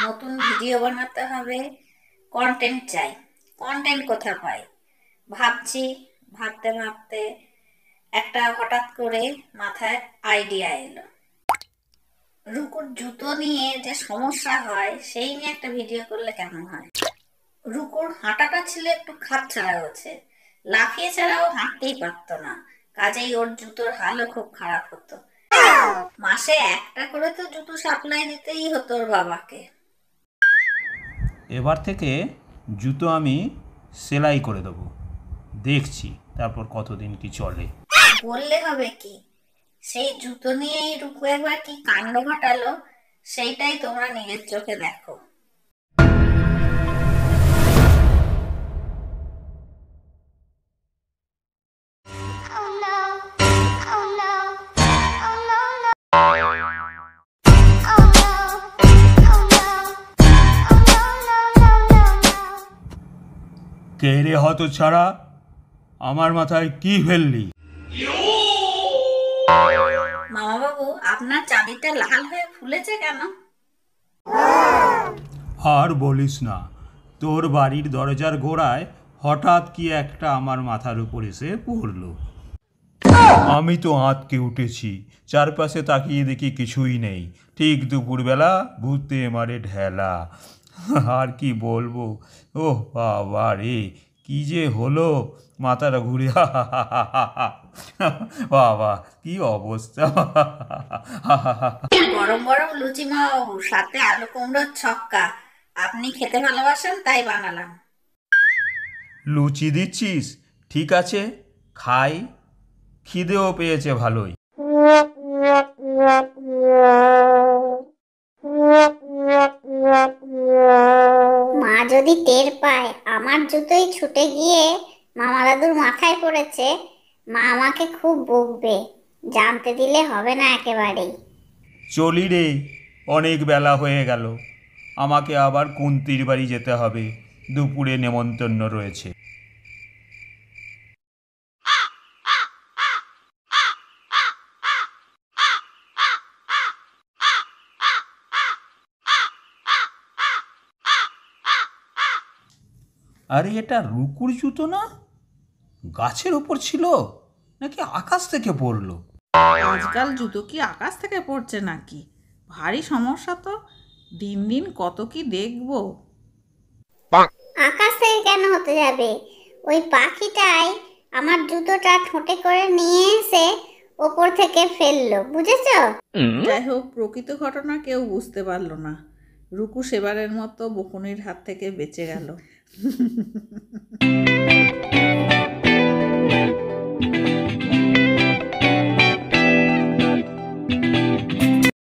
নতুন ভিডিও বানাতে হবে, কন্টেন্ট চাই। কন্টেন্ট কোথায় পাই ভাবছি, ভাবতে ভাবতে একটা হঠাৎ করে মাথায় আইডিয়া এলো। রুকুর জুতো নিয়ে যে সমস্যা হয় সেই নিয়ে একটা ভিডিও করলে কেমন হয়। রুকুর হাঁটাটা ছিল একটু খাপছাড়া হচ্ছে, লাফিয়ে ছাড়াও হাঁটতেই পারতো না, কাজেই ওর জুতোর হালও খুব খারাপ হতো। মাসে একটা করে তো জুতো সাপ্লাই দিতেই হতো ওর বাবাকে। এবার থেকে জুতো আমি সেলাই করে দেবো, দেখছি তারপর কতদিন কি চলে। বললে হবে কি, সেই জুতো নিয়েই রুকু একবার কি কাণ্ড ঘটালো সেইটাই তোমরা নিজের চোখে দেখো। কে রে হত ছাড়া, আমার মাথায় কি ফেললি? মামা বাবু, আপনার চাবিটা লাল হয়ে ফুলেছে কেন? আর বলিস না, তোর বাড়ির দরজার গোড়ায় হঠাৎ কি একটা আমার মাথার উপর এসে পড়লো। আমি তো আঁতকে উঠেছি, চারপাশে তাকিয়ে দেখি কিছুই নেই। ঠিক দুপুরবেলা ভূতে মারে ঢেলা। আর কি বলবো, ওহ বাবা রে, কি যে হলো, মাথাটা ঘুরে বাবা কি অবস্থা। গরম গরম লুচি মামা বাবু, সাথে আলু কুমড়োর ছক্কা। আপনি খেতে ভালোবাসেন তাই বানালাম। লুচি দিচ্ছিস? ঠিক আছে, খাই, খিদেও পেয়েছে ভালোই। মা যদি টের পায় আমার জুতোই ছুটে গিয়ে মামা দাদুর মাথায় পড়েছে, মা আমাকে খুব বকবে, জানতে দিলে হবে না একেবারেই। চলি রে, অনেক বেলা হয়ে গেল, আমাকে আবার কুন্তির বাড়ি যেতে হবে, দুপুরে নেমন্তন্ন রয়েছে। আরে এটা রুকুর জুতো না? গাছের ওপর ছিল নাকি আকাশ থেকে পড়লো? আজকাল জুতো কি আকাশ থেকে পড়ছে নাকি? ভারী সমস্যা তো, দিন দিন কত কি দেখবো। আকাশ থেকে কেন হতে যাবে? ওই পাখিটাই আমার জুতোটা ঠোঁটে করে নিয়ে এসে ওপর থেকে ফেললো, বুঝেছো? যাই হোক, প্রকৃত ঘটনা কেউ বুঝতে পারলো না। রুকু সেবারের মতো বকুনির হাত থেকে বেঁচে গেল।